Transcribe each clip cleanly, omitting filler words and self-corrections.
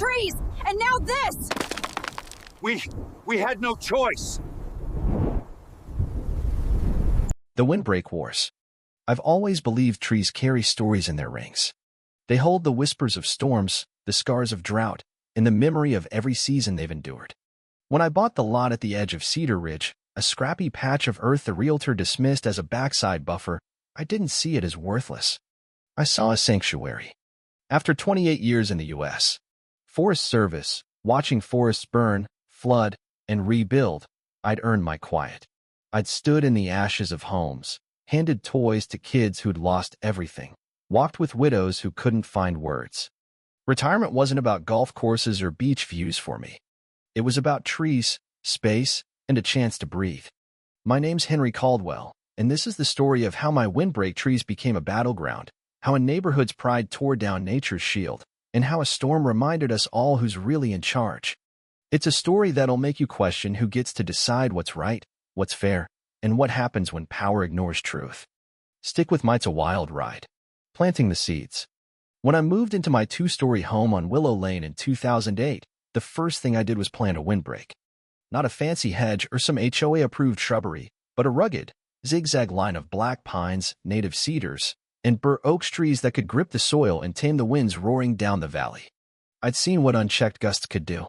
trees, and now this! We had no choice. The Windbreak Wars. I've always believed trees carry stories in their rings. They hold the whispers of storms, the scars of drought, and the memory of every season they've endured. When I bought the lot at the edge of Cedar Ridge, a scrappy patch of earth the realtor dismissed as a backside buffer, I didn't see it as worthless. I saw a sanctuary. After 28 years in the U.S. Forest Service, watching forests burn, flood, and rebuild, I'd earned my quiet. I'd stood in the ashes of homes, handed toys to kids who'd lost everything, walked with widows who couldn't find words. Retirement wasn't about golf courses or beach views for me. It was about trees, space, and a chance to breathe. My name's Henry Caldwell, and this is the story of how my windbreak trees became a battleground, how a neighborhood's pride tore down nature's shield, and how a storm reminded us all who's really in charge. It's a story that'll make you question who gets to decide what's right, what's fair, and what happens when power ignores truth. Stick with me, it's a wild ride. Planting the seeds. When I moved into my 2-story home on Willow Lane in 2008, the first thing I did was plant a windbreak. Not a fancy hedge or some HOA-approved shrubbery, but a rugged, zigzag line of black pines, native cedars, and bur oak trees that could grip the soil and tame the winds roaring down the valley. I'd seen what unchecked gusts could do.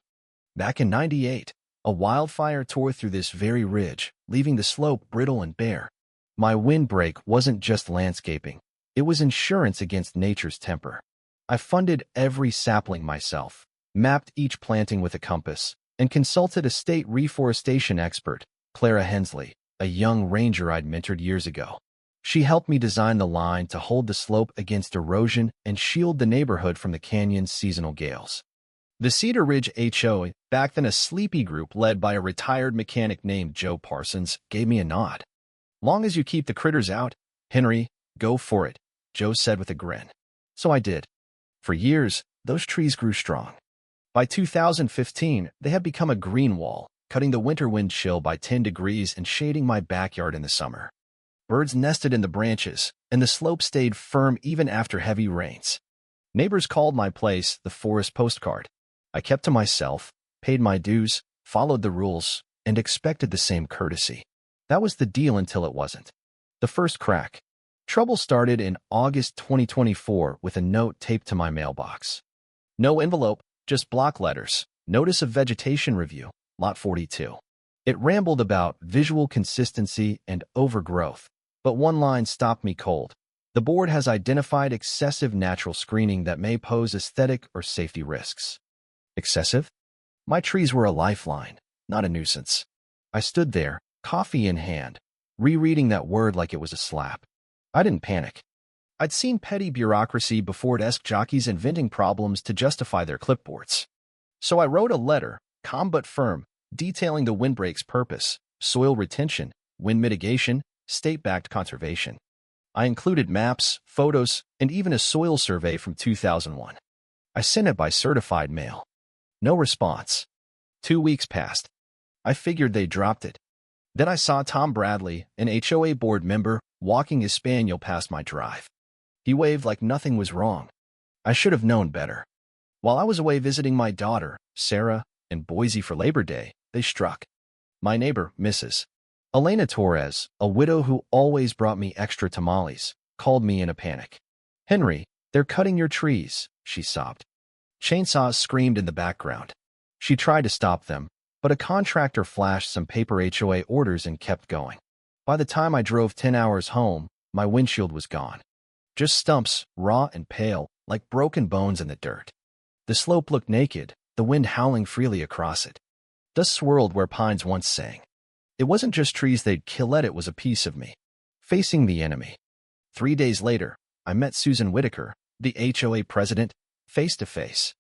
Back in '98, a wildfire tore through this very ridge, leaving the slope brittle and bare. My windbreak wasn't just landscaping. It was insurance against nature's temper. I funded every sapling myself, mapped each planting with a compass, and consulted a state reforestation expert, Clara Hensley, a young ranger I'd mentored years ago. She helped me design the line to hold the slope against erosion and shield the neighborhood from the canyon's seasonal gales. The Cedar Ridge HOA, back then a sleepy group led by a retired mechanic named Joe Parsons, gave me a nod. "Long as you keep the critters out, Henry, go for it," Joe said with a grin. So I did. For years, those trees grew strong. By 2015, they had become a green wall, cutting the winter wind chill by 10 degrees and shading my backyard in the summer. Birds nested in the branches, and the slope stayed firm even after heavy rains. Neighbors called my place the forest postcard. I kept to myself, paid my dues, followed the rules, and expected the same courtesy. That was the deal until it wasn't. The first crack. Trouble started in August 2024 with a note taped to my mailbox. No envelope, just block letters. Notice of vegetation review, lot 42. It rambled about visual consistency and overgrowth, but one line stopped me cold. The board has identified excessive natural screening that may pose aesthetic or safety risks. Excessive? My trees were a lifeline, not a nuisance. I stood there, coffee in hand, rereading that word like it was a slap. I didn't panic. I'd seen petty bureaucracy before desk jockeys inventing problems to justify their clipboards. So I wrote a letter, calm but firm, detailing the windbreak's purpose: soil retention, wind mitigation, state-backed conservation. I included maps, photos, and even a soil survey from 2001. I sent it by certified mail. No response. 2 weeks passed. I figured they dropped it. Then I saw Tom Bradley, an HOA board member, walking his spaniel past my drive. He waved like nothing was wrong. I should have known better. While I was away visiting my daughter, Sarah, in Boise for Labor Day, they struck. My neighbor, Mrs. Elena Torres, a widow who always brought me extra tamales, called me in a panic. "Henry, they're cutting your trees," she sobbed. Chainsaws screamed in the background. She tried to stop them, but a contractor flashed some paper HOA orders and kept going. By the time I drove 10 hours home, my windshield was gone. Just stumps, raw and pale, like broken bones in the dirt. The slope looked naked, the wind howling freely across it. Dust swirled where pines once sang. It wasn't just trees they'd kill, it was a piece of me, facing the enemy. 3 days later, I met Susan Whitaker, the HOA president, face to face.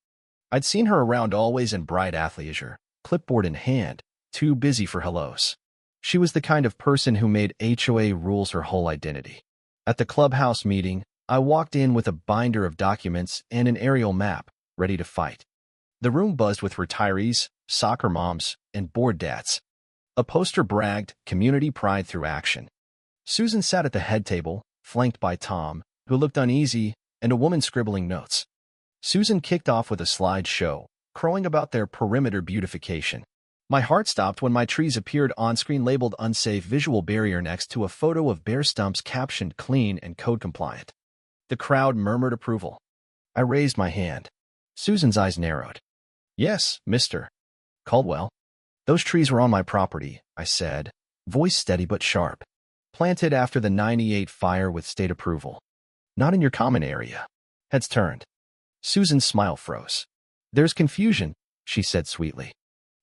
I'd seen her around always in bright athleisure, clipboard in hand, too busy for hellos. She was the kind of person who made HOA rules her whole identity. At the Clubhouse meeting, I walked in with a binder of documents and an aerial map, ready to fight. The room buzzed with retirees, soccer moms, and bored dads. A poster bragged, "Community pride through action." Susan sat at the head table, flanked by Tom, who looked uneasy, and a woman scribbling notes. Susan kicked off with a slideshow, crowing about their perimeter beautification. My heart stopped when my trees appeared on-screen labeled unsafe visual barrier next to a photo of bare stumps captioned clean and code compliant. The crowd murmured approval. I raised my hand. Susan's eyes narrowed. Yes, Mr. Caldwell. Those trees were on my property, I said, voice steady but sharp. Planted after the '98 fire with state approval. Not in your common area. Heads turned. Susan's smile froze. There's confusion, she said sweetly.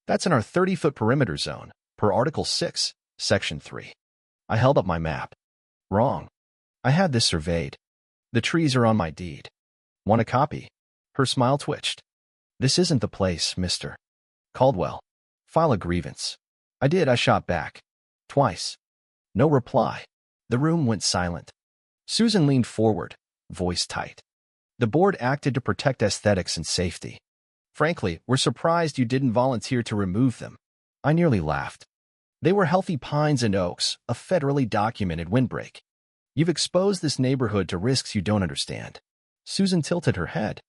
That's in our 30-foot perimeter zone, per Article 6, Section 3. I held up my map. Wrong. I had this surveyed. The trees are on my deed. Want a copy? Her smile twitched. This isn't the place, Mr. Caldwell. File a grievance. I did, I shot back. Twice. No reply. The room went silent. Susan leaned forward, voice tight. The board acted to protect aesthetics and safety. Frankly, we're surprised you didn't volunteer to remove them. I nearly laughed. They were healthy pines and oaks, a federally documented windbreak. You've exposed this neighborhood to risks you don't understand. Susan tilted her head.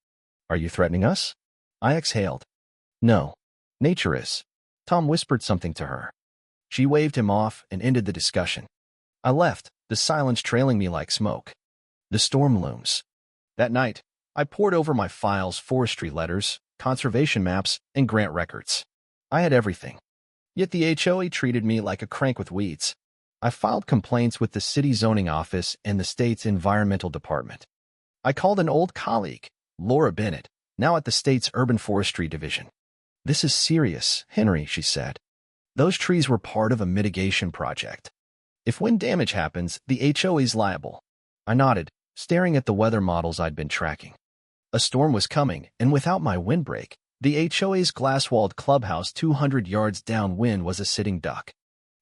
Are you threatening us? I exhaled. No. Nature is. Tom whispered something to her. She waved him off and ended the discussion. I left, the silence trailing me like smoke. The storm looms. That night, I pored over my files, forestry letters, conservation maps, and grant records. I had everything. Yet the HOA treated me like a crank with weeds. I filed complaints with the city zoning office and the state's environmental department. I called an old colleague, Laura Bennett, now at the state's urban forestry division. This is serious, Henry, she said. Those trees were part of a mitigation project. If wind damage happens, the HOA's liable. I nodded, staring at the weather models I'd been tracking. A storm was coming, and without my windbreak, the HOA's glass-walled clubhouse 200 yards downwind was a sitting duck.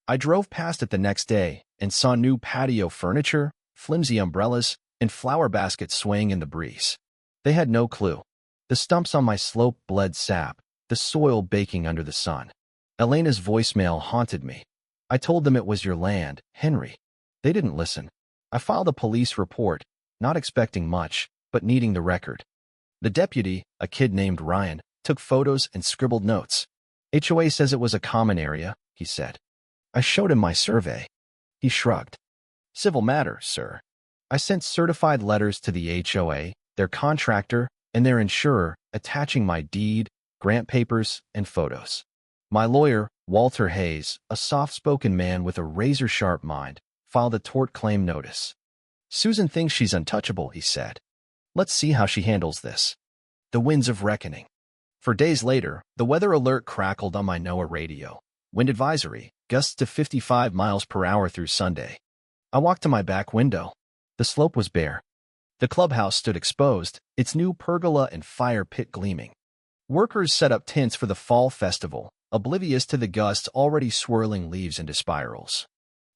I drove past it the next day and saw new patio furniture, flimsy umbrellas, and flower baskets swaying in the breeze. They had no clue. The stumps on my slope bled sap, the soil baking under the sun. Elena's voicemail haunted me. I told them it was your land, Henry. They didn't listen. I filed a police report, not expecting much, but needing the record. The deputy, a kid named Ryan, took photos and scribbled notes. HOA says it was a common area, he said. I showed him my survey. He shrugged. Civil matter, sir. I sent certified letters to the HOA, their contractor, and their insurer, attaching my deed, grant papers, and photos. My lawyer, Walter Hayes, a soft-spoken man with a razor-sharp mind, filed a tort claim notice. Susan thinks she's untouchable, he said. Let's see how she handles this. The winds of reckoning. For days later, the weather alert crackled on my NOAA radio. Wind advisory, gusts to 55 miles per hour through Sunday. I walked to my back window. The slope was bare. The clubhouse stood exposed, its new pergola and fire pit gleaming. Workers set up tents for the fall festival, oblivious to the gusts already swirling leaves into spirals.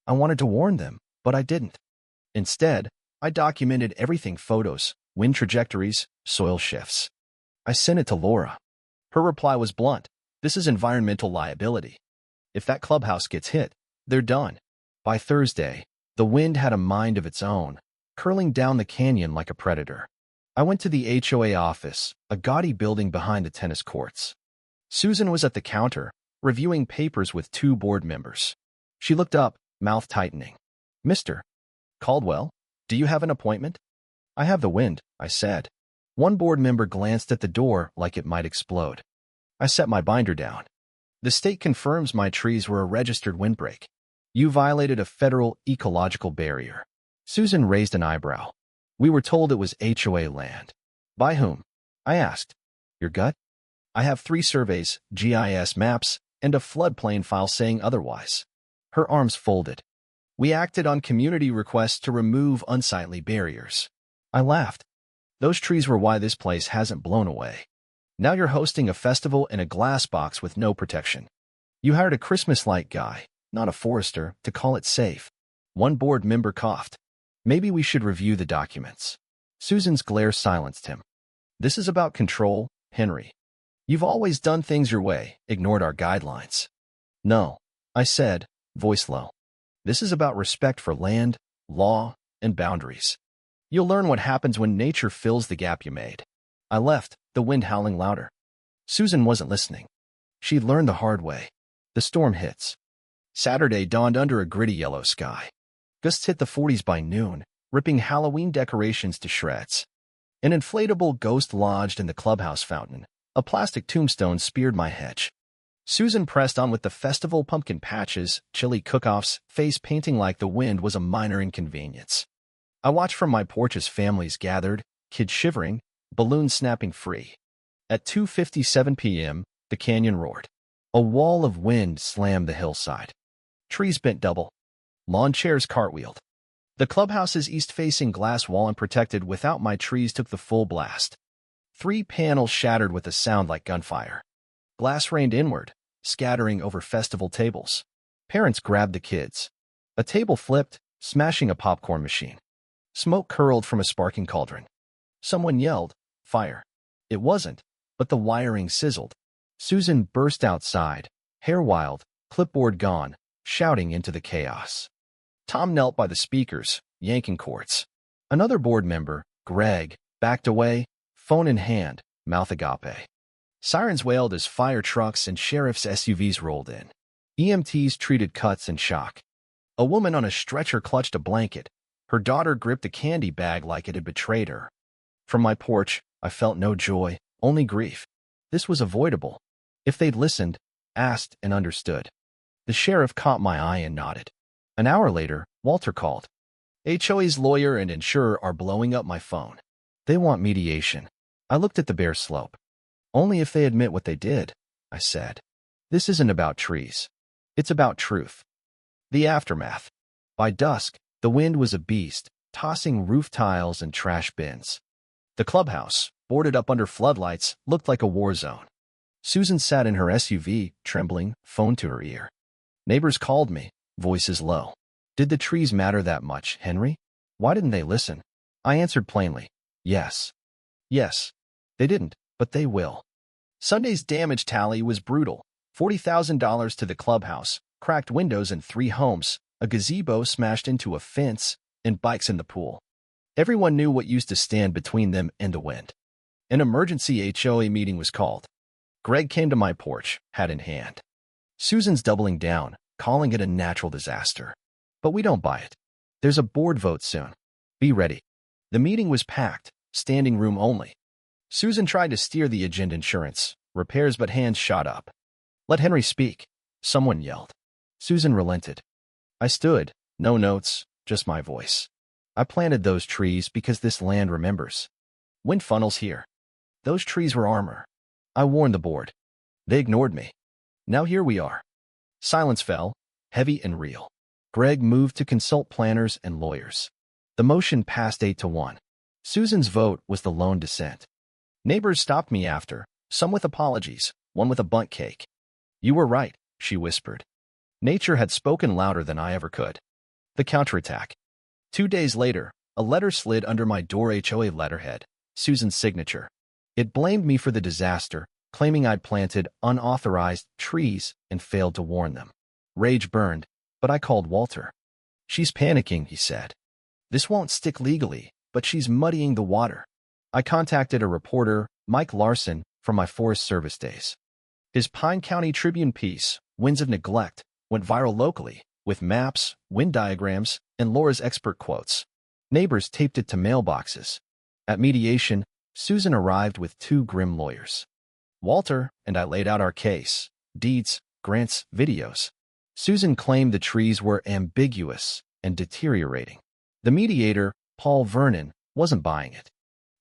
I wanted to warn them, but I didn't. Instead, I documented everything: photos, wind trajectories, soil shifts. I sent it to Laura. Her reply was blunt. This is environmental liability. If that clubhouse gets hit, they're done. By Thursday, the wind had a mind of its own, curling down the canyon like a predator. I went to the HOA office, a gaudy building behind the tennis courts. Susan was at the counter, reviewing papers with two board members. She looked up, mouth tightening. Mr. Caldwell, do you have an appointment? I have the wind, I said. One board member glanced at the door like it might explode. I set my binder down. The state confirms my trees were a registered windbreak. You violated a federal ecological barrier. Susan raised an eyebrow. We were told it was HOA land. By whom? I asked. Your gut? I have 3 surveys, GIS maps, and a floodplain file saying otherwise. Her arms folded. We acted on community requests to remove unsightly barriers. I laughed. Those trees were why this place hasn't blown away. Now you're hosting a festival in a glass box with no protection. You hired a Christmas light guy, not a forester, to call it safe. One board member coughed. Maybe we should review the documents. Susan's glare silenced him. This is about control, Henry. You've always done things your way, ignored our guidelines. No, I said, voice low. This is about respect for land, law, and boundaries. You'll learn what happens when nature fills the gap you made. I left, the wind howling louder. Susan wasn't listening. She'd learned the hard way. The storm hits. Saturday dawned under a gritty yellow sky. Gusts hit the 40s by noon, ripping Halloween decorations to shreds. An inflatable ghost lodged in the clubhouse fountain. A plastic tombstone speared my hedge. Susan pressed on with the festival pumpkin patches, chili cook-offs, face painting like the wind was a minor inconvenience. I watched from my porch as families gathered, kids shivering, balloons snapping free. At 2:57 p.m., the canyon roared. A wall of wind slammed the hillside. Trees bent double. Lawn chairs cartwheeled. The clubhouse's east-facing glass wall unprotected without my trees took the full blast. 3 panels shattered with a sound like gunfire. Glass rained inward, scattering over festival tables. Parents grabbed the kids. A table flipped, smashing a popcorn machine. Smoke curled from a sparking cauldron. Someone yelled, "Fire!" It wasn't, but the wiring sizzled. Susan burst outside, hair wild, clipboard gone, shouting into the chaos. Tom knelt by the speakers, yanking cords. Another board member, Greg, backed away, phone in hand, mouth agape. Sirens wailed as fire trucks and sheriff's SUVs rolled in. EMTs treated cuts and shock. A woman on a stretcher clutched a blanket. Her daughter gripped a candy bag like it had betrayed her. From my porch, I felt no joy, only grief. This was avoidable. If they'd listened, asked, and understood. The sheriff caught my eye and nodded. An hour later, Walter called. HOA's lawyer and insurer are blowing up my phone. They want mediation. I looked at the bare slope. Only if they admit what they did, I said. This isn't about trees. It's about truth. The aftermath. By dusk, the wind was a beast, tossing roof tiles and trash bins. The clubhouse, boarded up under floodlights, looked like a war zone. Susan sat in her SUV, trembling, phone to her ear. Neighbors called me, voices low. Did the trees matter that much, Henry? Why didn't they listen? I answered plainly, yes. Yes. They didn't, but they will. Sunday's damage tally was brutal. $40,000 to the clubhouse, cracked windows in 3 homes, a gazebo smashed into a fence, and bikes in the pool. Everyone knew what used to stand between them and the wind. An emergency HOA meeting was called. Greg came to my porch, hat in hand. Susan's doubling down, calling it a natural disaster. But we don't buy it. There's a board vote soon. Be ready. The meeting was packed, standing room only. Susan tried to steer the agenda insurance, repairs, but hands shot up. Let Henry speak, someone yelled. Susan relented. I stood, no notes, just my voice. I planted those trees because this land remembers. Wind funnels here. Those trees were armor. I warned the board. They ignored me. Now here we are. Silence fell, heavy and real. Greg moved to consult planners and lawyers. The motion passed 8-1. Susan's vote was the lone dissent. Neighbors stopped me after, some with apologies, one with a bundt cake. You were right, she whispered. Nature had spoken louder than I ever could. The counterattack. 2 days later, a letter slid under my door, HOA letterhead, Susan's signature. It blamed me for the disaster, claiming I'd planted unauthorized trees and failed to warn them. Rage burned, but I called Walter. She's panicking, he said. This won't stick legally, but she's muddying the water. I contacted a reporter, Mike Larson, from my Forest Service days. His Pine County Tribune piece, Winds of Neglect, went viral locally, with maps, wind diagrams, and Laura's expert quotes. Neighbors taped it to mailboxes. At mediation, Susan arrived with 2 grim lawyers. Walter and I laid out our case, deeds, grants, videos. Susan claimed the trees were ambiguous and deteriorating. The mediator, Paul Vernon, wasn't buying it.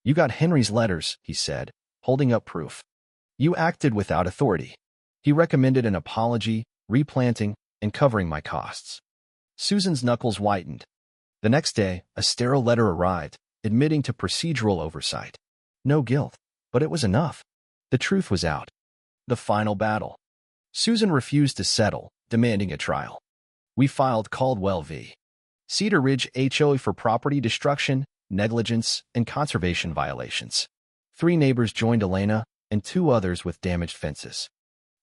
You got Henry's letters, he said, holding up proof. You acted without authority. He recommended an apology, replanting, and covering my costs. Susan's knuckles whitened. The next day, a sterile letter arrived, admitting to procedural oversight. No guilt, but it was enough. The truth was out. The final battle. Susan refused to settle, demanding a trial. We filed Caldwell v. Cedar Ridge HOA for property destruction, negligence, and conservation violations. 3 neighbors joined Elena, and 2 others with damaged fences.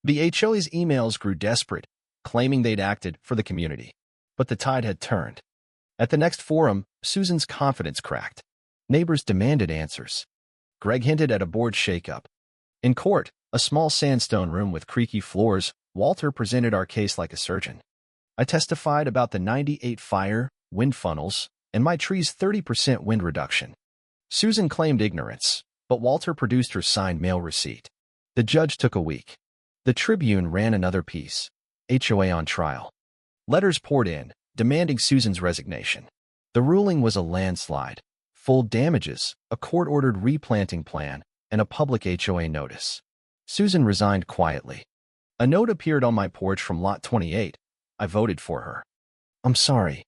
The HOA's emails grew desperate, claiming they'd acted for the community. But the tide had turned. At the next forum, Susan's confidence cracked. Neighbors demanded answers. Greg hinted at a board shakeup. In court, A small sandstone room with creaky floors, Walter presented our case like a surgeon. I testified about the 98 fire, wind funnels, and my tree's 30% wind reduction. Susan claimed ignorance, but Walter produced her signed mail receipt. The judge took a week. The Tribune ran another piece. HOA on trial. Letters poured in, demanding Susan's resignation. The ruling was a landslide. Full damages, a court-ordered replanting plan, and a public HOA notice. Susan resigned quietly. A note appeared on my porch from Lot 28. I voted for her. I'm sorry.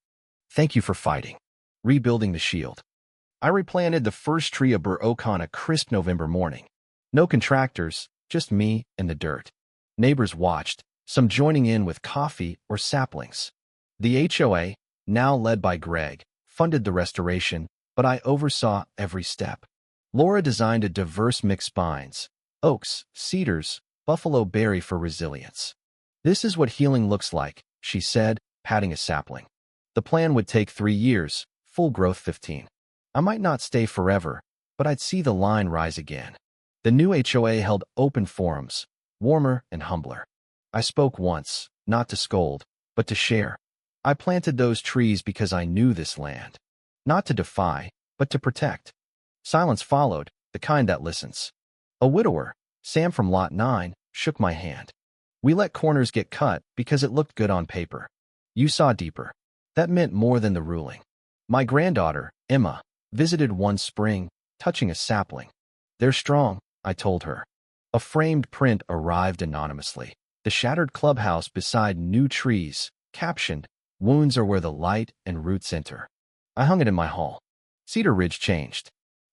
Thank you for fighting. Rebuilding the shield. I replanted the first tree of bur oak on a crisp November morning. No contractors, just me and the dirt. Neighbors watched, some joining in with coffee or saplings. The HOA, now led by Greg, funded the restoration, but I oversaw every step. Laura designed a diverse mix spines, oaks, cedars, buffalo berry for resilience. This is what healing looks like, she said, patting a sapling. The plan would take 3 years, full growth 15. I might not stay forever, but I'd see the line rise again. The new HOA held open forums, warmer and humbler. I spoke once, not to scold, but to share. I planted those trees because I knew this land. Not to defy, but to protect. Silence followed, the kind that listens. A widower, Sam from Lot 9, shook my hand. We let corners get cut because it looked good on paper. You saw deeper. That meant more than the ruling. My granddaughter, Emma, visited one spring, touching a sapling. They're strong, I told her. A framed print arrived anonymously. The shattered clubhouse beside new trees, captioned, "Wounds are where the light and roots enter." I hung it in my hall. Cedar Ridge changed.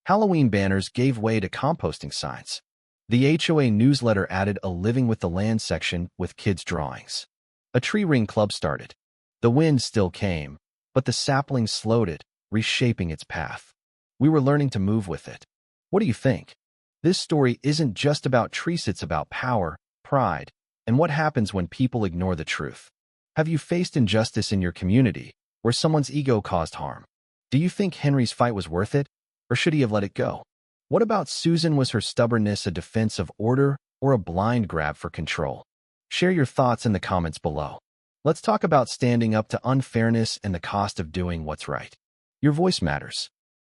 Halloween banners gave way to composting signs. The HOA newsletter added a Living with the Land section with kids' drawings. A tree ring club started. The wind still came, but the sapling slowed it, reshaping its path. We were learning to move with it. What do you think? This story isn't just about trees, it's about power, pride, and what happens when people ignore the truth. Have you faced injustice in your community, where someone's ego caused harm? Do you think Henry's fight was worth it, or should he have let it go? What about Susan? Was her stubbornness a defense of order or a blind grab for control? Share your thoughts in the comments below. Let's talk about standing up to unfairness and the cost of doing what's right. Your voice matters.